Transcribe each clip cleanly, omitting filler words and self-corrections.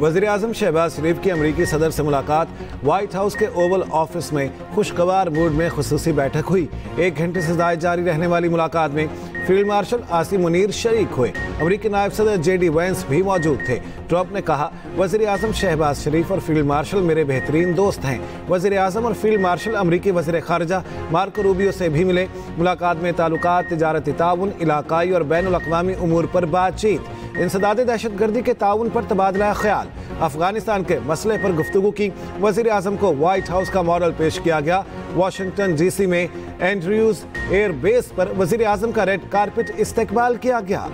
वज़ीर-ए-आज़म शहबाज शरीफ की अमरीकी सदर से मुलाकात। व्हाइट हाउस के ओवल ऑफिस में खुशगवार मूड में खुसूसी बैठक हुई। 1 घंटे से ज़ायद जारी रहने वाली मुलाकात में फील्ड मार्शल आसिम मुनीर शरीक हुए। अमरीकी नायब सदर JD वैंस भी मौजूद थे। ट्रंप ने कहा, वज़ीर-ए-आज़म शहबाज शरीफ और फील्ड मार्शल मेरे बेहतरीन दोस्त हैं। वज़ीर-ए-आज़म और फील्ड मार्शल अमरीकी वज़ीर ख़ारजा मार्को रूबियो से भी मिले। मुलाकात में ताल्लुकात, तिजारती ताउन, इलाकाई और बैनुल-अक़वामी उमूर पर बातचीत। इंसदाद दहशतगर्दी के ताउन पर तबादला ख्याल। अफगानिस्तान के मसले पर गुफ्तगू की। वज़ीर-ए-आज़म को व्हाइट हाउस का मॉडल पेश किया गया। वाशिंगटन DC में एंड्रयूज एयर बेस पर वज़ीर-ए-आज़म का रेड कारपेट इस्तकबाल किया गया।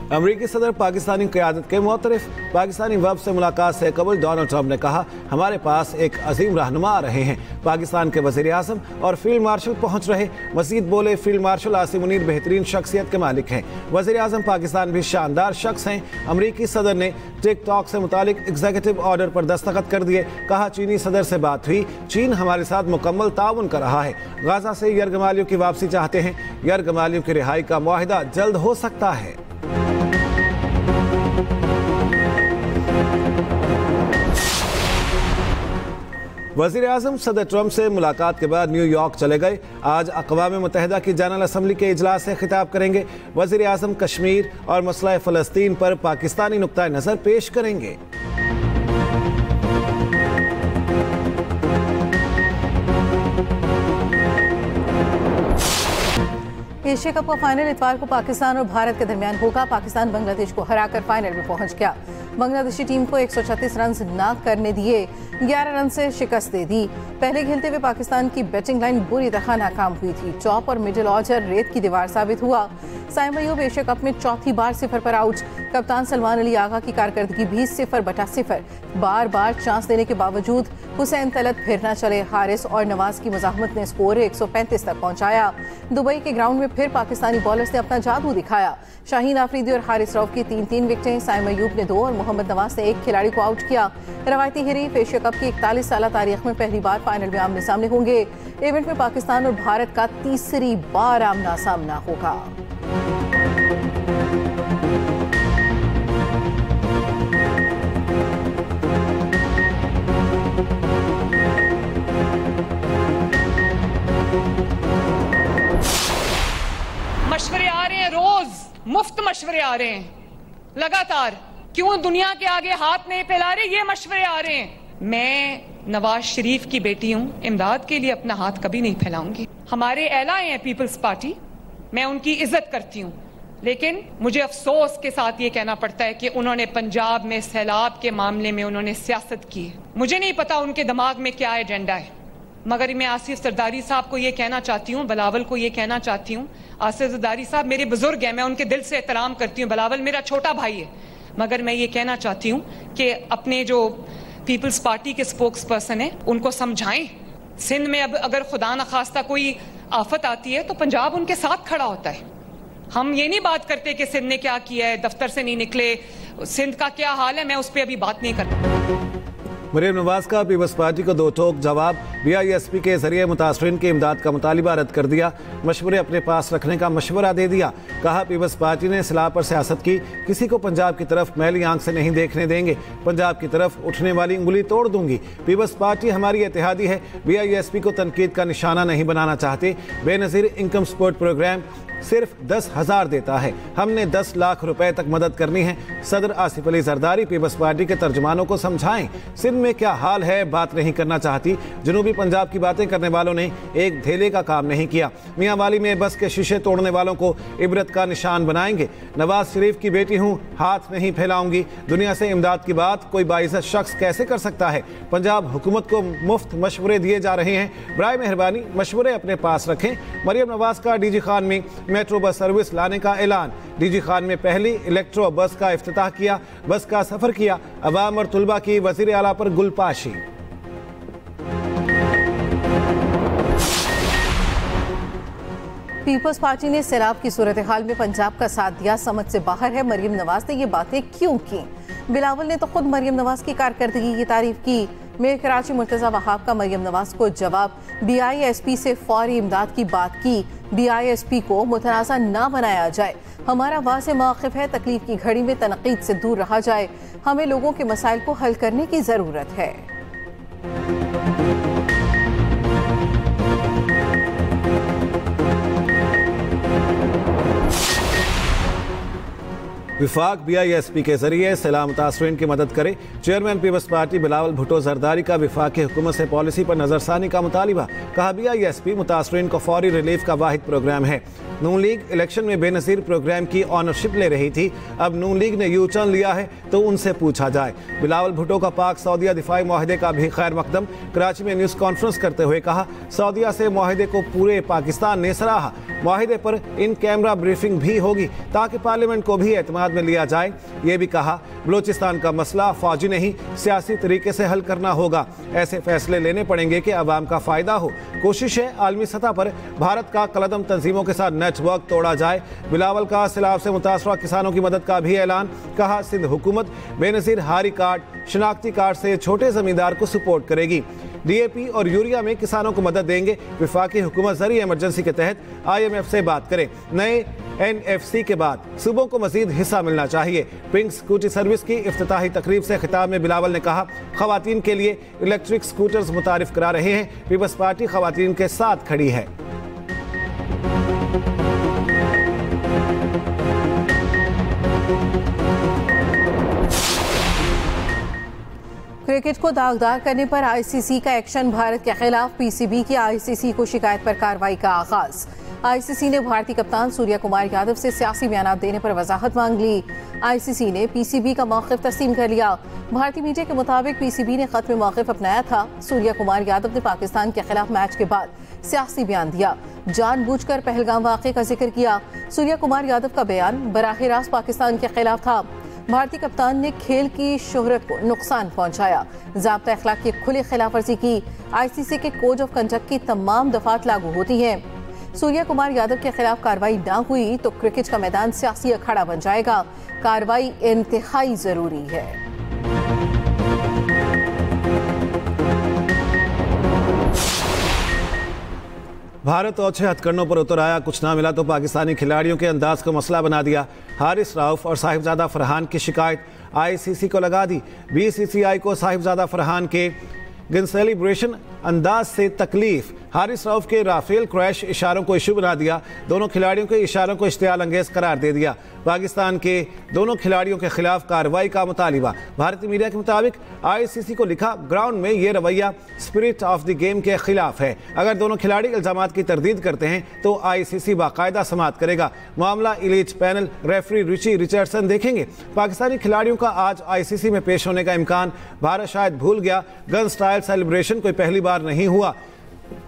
अमरीकी सदर पाकिस्तानी क़यादत के मुतरफ। पाकिस्तानी वफ़द से मुलाकात से कबल डोनाल्ड ट्रंप ने कहा, हमारे पास एक अजीम रहनुमा आ रहे हैं। पाकिस्तान के वज़ीर-ए-आज़म और फील्ड मार्शल पहुँच रहे। मज़ीद बोले, फील्ड मार्शल आसिम मुनीर बेहतरीन शख्सियत के मालिक हैं। वज़ीर-ए-आज़म पाकिस्तान भी शानदार शख्स हैं। अमरीकी सदर ने टिकटॉक से मुतालिक एग्जीक्यूटिव ऑर्डर पर दस्तखत कर दिए। कहा, चीनी सदर से बात हुई। चीन हमारे साथ मुकम्मल ताउन कर रहा है। गाजा से यरगमालियों की वापसी चाहते हैं। यरगमालियों की रिहाई का मुआहिदा जल्द हो सकता है। वज़ीर-ए-आज़म सदर ट्रंप से मुलाकात के बाद न्यूयॉर्क चले गए। आज अक़वाम मुत्तहिदा की जनरल असम्बली के इजलास से खिताब करेंगे। वज़ीर-ए-आज़म कश्मीर और मसला फ़लस्तीन पर पाकिस्तानी नुक्ता नज़र पेश करेंगे। एशिया कप का फाइनल इतवार को पाकिस्तान और भारत के दरमियान होगा। पाकिस्तान बांग्लादेश को हराकर फाइनल में पहुंच गया। बांग्लादेशी टीम को 136 रन ना करने दिए, 11 रन से शिकस्त दे दी। पहले खेलते हुए पाकिस्तान की बैटिंग लाइन बुरी तरह नाकाम हुई थी। टॉप और मिडिल ऑर्डर रेत की दीवार साबित हुआ। साइम अयूब एशिया कप में चौथी बार 0 पर आउट। कप्तान सलमान अली आगा की कारकर्दगी भी 0/0। बार बार चांस देने के बावजूद हुसैन तलत फिर न चले। हारिस और नवाज की मुजाहमत ने स्कोर 135 तक पहुंचाया। दुबई के ग्राउंड में फिर पाकिस्तानी बॉलर्स ने अपना जादू दिखाया। शाहीन आफरीदी और हारिस रऊफ की 3-3 विकेटें। साइम अयूब ने 2 और मोहम्मद नवाज ने 1 खिलाड़ी को आउट किया। रवायती हरीफ एशिया कप की 41 साल तारीख में पहली बार फाइनल में आमने सामने होंगे। इवेंट में पाकिस्तान और भारत का तीसरी बार आमना सामना होगा। मशवरे आ रहे हैं, रोज मुफ्त मशवरे आ रहे हैं लगातार। क्यों दुनिया के आगे हाथ नहीं फैला रहे? ये मशवरे आ रहे हैं। मैं नवाज शरीफ की बेटी हूं, इमदाद के लिए अपना हाथ कभी नहीं फैलाऊंगी। हमारे एलाए हैं पीपल्स पार्टी, मैं उनकी इज्जत करती हूं, लेकिन मुझे अफसोस के साथ ये कहना पड़ता है कि उन्होंने पंजाब में सैलाब के मामले में उन्होंने सियासत की है। मुझे नहीं पता उनके दिमाग में क्या एजेंडा है, मगर मैं आसिफ सरदारी साहब को ये कहना चाहती हूँ, बिलावल को ये कहना चाहती हूँ, आसिफ सरदारी साहब मेरे बुजुर्ग हैं, मैं उनके दिल से एहतराम करती हूँ। बिलावल मेरा छोटा भाई है, मगर मैं ये कहना चाहती हूँ कि अपने जो पीपल्स पार्टी के स्पोक्स पर्सन हैं उनको समझाएं। सिंध में अब अगर खुदा न खास्ता कोई आफत आती है तो पंजाब उनके साथ खड़ा होता है। हम ये नहीं बात करते कि सिंध ने क्या किया है, दफ्तर से नहीं निकले, सिंध का क्या हाल है, मैं उस पर अभी बात नहीं करती। मरियम नवाज का पीपल्स पार्टी को 2 टोक जवाब। BISP के जरिए मुतासरीन की इमदाद का मुतालिबा रद्द कर दिया। मशवरे अपने पास रखने का मशवरा दे दिया। कहा, पीपल्स पार्टी ने इस्लाह पर सियासत की, किसी को पंजाब की तरफ मैली आंख से नहीं देखने देंगे। पंजाब की तरफ उठने वाली उंगली तोड़ दूंगी। पीपल्स पार्टी हमारी इत्तेहादी है। BISP को तनकीद का निशाना नहीं बनाना चाहते। बेनज़ीर इनकम सपोर्ट प्रोग्राम सिर्फ 10,000 देता है। हमने 10 लाख रुपए तक मदद करनी है। सदर आसिफ अली जरदारी पीपल्स पार्टी के तर्जुमानों को समझाएं, सिंध में क्या हाल है बात नहीं करना चाहती। जनूबी पंजाब की बातें करने वालों ने एक धेले का काम नहीं किया। मियां वाली में बस के शीशे तोड़ने वालों को इबरत का निशान बनाएंगे। नवाज शरीफ की बेटी हूँ, हाथ नहीं फैलाऊंगी। दुनिया से इमदाद की बात कोई बाइज़्ज़त शख्स कैसे कर सकता है? पंजाब हुकूमत को मुफ्त मशवरे दिए जा रहे हैं। बराए मेहरबानी मशवरे अपने पास रखें। मरियम नवाज का DG खान में मेट्रो बस सर्विस लाने का ऐलान। DG खान में पहली इलेक्ट्रो बस का इफ्तिताह किया। बस का सफर किया। अवाम और तुलबा की वजीर आला पर गुलपाशी। पीपल्स पार्टी ने सैलाब की सूरत हाल में पंजाब का साथ दिया, समझ से बाहर है। मरियम नवाज ने ये बातें क्यों की? बिलावल ने तो खुद मरियम नवाज की कारकर्दगी की तारीफ की। मेयर कराची मुर्तज़ा वहाब का मरियम नवाज को जवाब, BISP से फौरी इमदाद की बात की, BISP को मुतनाज़ा ना बनाया जाए, हमारा वाज़ेह मौक़िफ़ है, तकलीफ की घड़ी में तनक़ीद से दूर रहा जाए, हमें लोगों के मसाइल को हल करने की ज़रूरत है। विफाक BISP के जरिए सैलाब मुतासरीन की मदद करे। चेयरमैन पीपल्स पार्टी बिलावल भुट्टो जरदारी का विफाकी हुकूमत से पॉलिसी पर नजरसानी का मुतालिबा। कहा BISP मुतासरीन को फौरी रिलीफ का वाहिद प्रोग्राम है। नून लीग इलेक्शन में बेनज़ीर प्रोग्राम की ऑनरशिप ले रही थी, अब नून लीग ने यू टर्न लिया है तो उनसे पूछा जाए। बिलावल भुट्टो का पाक सऊदीया दिफाई माहदे का भी खैर मकदम। कराची में न्यूज़ कॉन्फ्रेंस करते हुए कहा, सऊदीया से माहदे को पूरे पाकिस्तान ने सराहा। माहदे पर इन कैमरा ब्रीफिंग भी होगी ताकि पार्लियामेंट को भी एतमाद में लिया जाए। ये भी कहा, बलूचिस्तान का मसला फौजी नहीं सियासी तरीके से हल करना होगा। ऐसे फैसले लेने पड़ेंगे कि अवाम का फायदा हो। कोशिश है आलमी सतह पर भारत का कलदम तंजीमों के साथ नेटवर्क तोड़ा जाए। बिलावल का सैलाब से मुतासरा किसानों की मदद का भी ऐलान। कहा, सिंध हुकूमत बेनज़ीर हारी कार्ड, शनाख्ती कार्ड से छोटे जमींदार को सपोर्ट करेगी। DAP और यूरिया में किसानों को मदद देंगे। विफाकी हुकूमत जरिए इमरजेंसी के तहत IMF से बात करें। नए NFC के बाद सूबों को मजीद हिस्सा मिलना चाहिए। पिंक स्कूटी सर्विस की इफ्तिताही तकरीब से खिताब में बिलावल ने कहा, खवातीन के लिए इलेक्ट्रिक स्कूटर्स मुतारिफ करा रहे हैं। पीपल्स पार्टी खवातीन के साथ खड़ी है। क्रिकेट को दागदार करने पर ICC का एक्शन। भारत के खिलाफ PCB की ICC को शिकायत पर कार्रवाई का आगाज। ICC ने भारतीय कप्तान सूर्या कुमार यादव से सियासी बयान देने पर वजाहत मांग ली। ICC ने PCB का मौक़िफ़ तस्लीम कर लिया। भारतीय मीडिया के मुताबिक PCB ने खत्म मौक़िफ़ अपनाया था। सूर्या कुमार यादव ने पाकिस्तान के खिलाफ मैच के बाद सियासी बयान दिया, जानबूझकर पहलगाम वाक़े का जिक्र किया। सूर्या कुमार यादव का बयान बराह रास्त पाकिस्तान के खिलाफ था। भारतीय कप्तान ने खेल की शोहरत को नुकसान पहुंचाया, ज़ाब्ता अखलाक की खुली खिलाफवर्जी की। ICC के कोड ऑफ कंडक्ट की तमाम दफात लागू होती हैं। सूर्या कुमार यादव के खिलाफ कार्रवाई ना हुई तो क्रिकेट का मैदान सियासी अखाड़ा बन जाएगा। कार्रवाई इंतहाई जरूरी है। भारत ओछे हथकंडों पर उतर आया, कुछ ना मिला तो पाकिस्तानी खिलाड़ियों के अंदाज को मसला बना दिया। हारिस राउफ और साहिबजादा फरहान की शिकायत ICC को लगा दी। BCCI को साहिबजादा फरहान के गिन सेलिब्रेशन अंदाज से तकलीफ। हारिस राउफ के राफेल क्रैश इशारों को इशू बना दिया। दोनों खिलाड़ियों के इशारों को इश्तियाल अंगेज करार दे दिया। पाकिस्तान के दोनों खिलाड़ियों के खिलाफ कार्रवाई का मुतालिबा। भारतीय मीडिया के मुताबिक ICC को लिखा, ग्राउंड में ये रवैया स्पिरिट ऑफ द गेम के खिलाफ है। अगर दोनों खिलाड़ी इल्जामात की तरदीद करते हैं तो ICC बाकायदा समाअत करेगा। मामला elite panel referee Richie Richardson देखेंगे। पाकिस्तानी खिलाड़ियों का आज ICC में पेश होने का इम्कान। भारत शायद भूल गया, गन स्टाइल सेलिब्रेशन कोई पहली बार नहीं हुआ।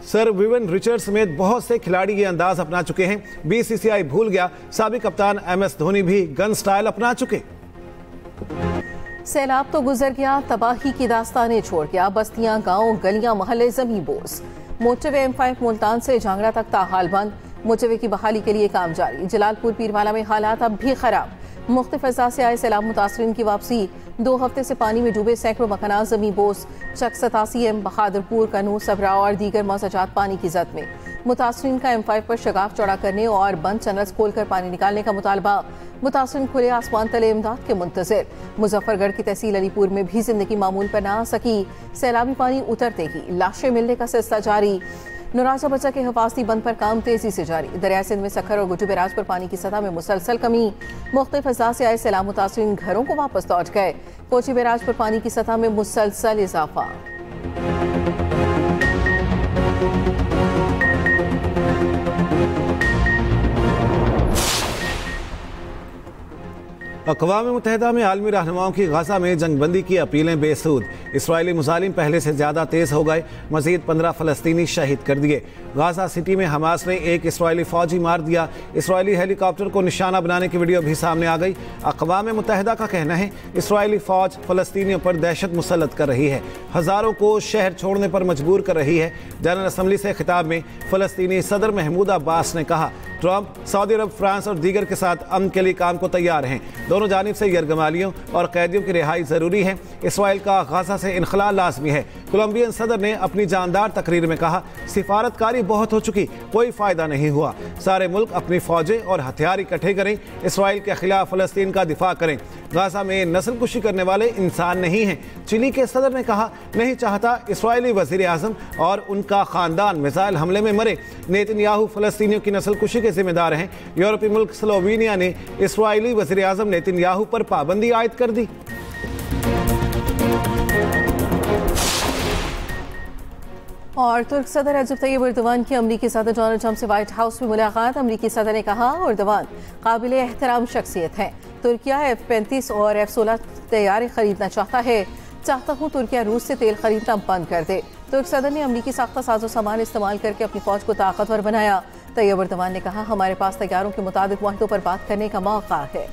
सर विवियन रिचर्ड्स समेत बहुत से खिलाड़ी ये अंदाज अपना चुके हैं। BCCI भूल गया, साबिक कप्तान MS धोनी भी गन स्टाइल अपना चुके। सैलाब तो गुजर गया, तबाही की दास्तानें छोड़ गया। बस्तियां, गांव, गलियां, मोहल्ले जमी बोस। मोटरवे M5 मुल्तान से झांगड़ा तक ताहाल बंद। मोटरवे की बहाली के लिए काम जारी। जलालपुर पीरवाला में हालात अब भी खराब। मुख्तलिफ अज़ा से आए सैलाब मुतासरीन की वापसी। 2 हफ्ते से पानी में डूबे सैकड़ों मकानात जमी बोस। चक 87 M बहादुरपुर, कनू, सबरा और दीगर मौजाजात पानी की जद में। मुतासरीन का M5 पर शगाफ चौड़ा करने और बंद चैनल्स खोलकर पानी निकालने का मुतालबा। मुतासरीन खुले आसमान तले इमदाद के मुंतज़िर। मुजफ्फरगढ़ की तहसील अलीपुर में भी जिंदगी मामूल पर ना आ सकी। सैलाबी पानी उतरते ही लाशें मिलने का सिलसिला जारी। नराजा बच्चा के हिफाजती बंद पर काम तेजी से जारी। दरिया सिंध में सखर और गुड्डू बैराज पर पानी की सतह में मुसलसल कमी। मुख्तलिफ अज़ा से आए सैलाब मुतासरीन घरों को वापस लौट गए। कोची बैराज पर पानी की सतह में मुसलसल इजाफा। अक़वाम मुत्तहिदा में आलमी रहनुमाओं की गाज़ा में जंगबंदी की अपीलें बेसूद। इसराइली मुजालिम पहले से ज़्यादा तेज़ हो गए। मज़ीद 15 फ़लस्तीनी शहीद कर दिए। गाज़ा सिटी में हमास ने एक इसराइली फ़ौजी मार दिया। इसराइली हेलीकॉप्टर को निशाना बनाने की वीडियो भी सामने आ गई। अक़वाम मुत्तहिदा का कहना है इसराइली फ़ौज फ़लस्तीनियों पर दहशत मुसल्लत कर रही है, हज़ारों को शहर छोड़ने पर मजबूर कर रही है। जनरल असम्बली से खिताब में फ़लस्तीनी सदर महमूद अब्बास ने कहा, ट्रंप सऊदी अरब, फ्रांस और दीगर के साथ अमन के लिए काम को तैयार हैं। दोनों जानिब से यरगमालियों और कैदियों की रिहाई ज़रूरी है। इसराइल का गाज़ा से इनखला लाजमी है। कोलंबियन सदर ने अपनी जानदार तकरीर में कहा, सिफारतकारी बहुत हो चुकी, कोई फायदा नहीं हुआ। सारे मुल्क अपनी फौजें और हथियार इकट्ठे करें, इसराइल के खिलाफ फलस्तीन का दिफा करें। गाजा में नस्लकुशी करने वाले इंसान नहीं हैं। चिली के सदर ने कहा, नहीं चाहता इसराइली वजीर आजम और उनका खानदान मिसाइल हमले में मरे। नेतन्याहू फलस्तीनियों की नस्लकुशी के जिम्मेदार हैं। यूरोपीय मुल्क स्लोवेनिया ने इसराइली वजीर आजम नेतन्याहू पर पाबंदी आयद कर दी। और तुर्क सदर रजब तैयब एर्दोगान की अमरीकी सदर डोनाल्ड ट्रंप से व्हाइट हाउस में मुलाकात। अमरीकी सदर ने कहा, एर्दोगान काबिल एहतराम शख्सियत है। तुर्किया F-35 और F-16 तैयारे खरीदना चाहता हूँ तुर्किया रूस से तेल खरीदना बंद कर दे। तुर्क सदर ने अमरीकी साख्ता साजो सामान इस्तेमाल करके अपनी फौज को ताकतवर बनाया। तैयब एर्दोगान ने कहा, हमारे पास तैयारों के मुताबिक मुआहदों पर बात करने का मौका है।